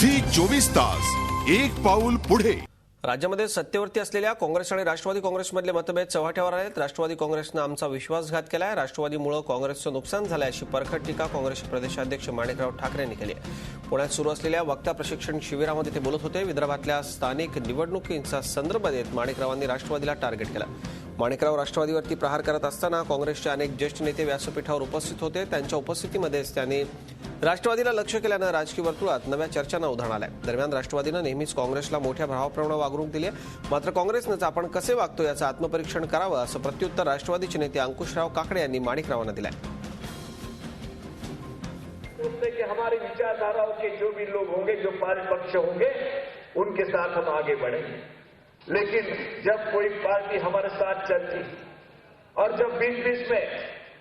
Zee 24 तास एक पाऊल पुढे। राज्यामध्ये सत्तेवरती असलेल्या काँग्रेस आणि राष्ट्रवादी काँग्रेसमधले मतभेद चव्हाट्यावर आहेत। राष्ट्रवादी काँग्रेसनं आमचा विश्वासघात केलाय, राष्ट्रवादीमुळे काँग्रेसचं नुकसान झालंय अशी परखड टीका काँग्रेसचे प्रदेशाध्यक्ष माणिकराव ठाकरे यांनी केली आहे। पुण्यात सुरू असलेल्या वक्ता प्रशिक्षण शिबिरामध्ये ते बोलत होते। विदर्भातल्या स्थानिक निवडणुकींचा संदर्भ देत माणिकरावांनी राष्ट्रवादीला टार्गेट केलं। माणिकराव राष्ट्रवादीवरती प्रहार करत असताना काँग्रेसचे अनेक ज्येष्ठ नेते व्यासपीठावर उपस्थित होते। त्यांच्या उपस्थितीमध्येच त्यांनी राष्ट्रवादीला लक्ष्य केल्यानं राजकीय वर्तुळात नव्या चर्चांना उधाण आलंय। दरम्यान राष्ट्रवादीनं नेहमीच काँग्रेसला मोठ्या भावाप्रमाणे वागणूक दिली आहे, मात्र काँग्रेसनंच आपण कसे वागतो याचं आत्मपरीक्षण करावं असं प्रत्युत्तर राष्ट्रवादीचे नेते अंकुशराव काकडे यांनी माणिकरावांना दिलंय। कि हमारी विचारधाराओं के जो भी लोग होंगे, जो पक्ष होंगे, उनके साथ हम आगे बढ़ेंगे। लेकिन जब कोई पार्टी हमारे साथ चलती और जब बीच-बीच में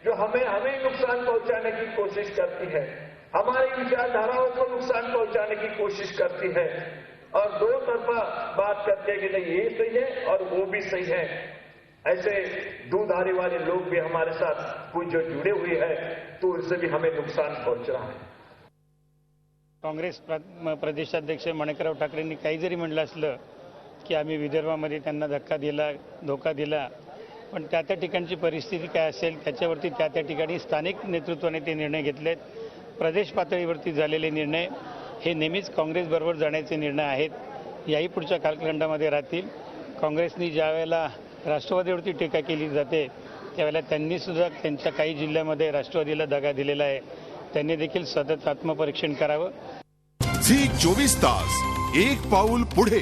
जो हमें नुकसान पहुंचाने की कोशिश करती है, हमारी विचारधाराओं को नुकसान पहुंचाने की कोशिश करती है और दो तरफा बात करते हैं कि नहीं ये सही है और वो भी सही है, ऐसे दुधारी वाले लोग भी हमारे साथ कुछ जो जुड़े हुए हैं तो उनसे भी हमें नुकसान पहुंच रहा है। काँग्रेस प्रदेशाध्यक्ष माणिकराव ठाकरेंनी काही जरी म्हटलं असलं की आम्ही विदर्भामध्ये त्यांना धोका दिला, पण त्या ठिकाणची परिस्थिती काय असेल त्याच्यावरती त्या ठिकाणी स्थानिक नेतृत्वाने ते निर्णय घेतलेत। प्रदेश पातळीवरती झालेले निर्णय हे नेहमीच काँग्रेसबरोबर जाण्याचे निर्णय आहेत। याही पुढच्या कालखंडामध्ये राहतील। काँग्रेसनी ज्यावेळेला राष्ट्रवादीवरती टीका केली जाते त्यावेळेला त्यांनी सुद्धा त्यांच्या काही जिल्ह्यामध्ये राष्ट्रवादीला दगा दिलेला आहे। त्यांनी देखील सतत आत्मपरीक्षण करावं। झी 24 तास एक पाऊल पुढे।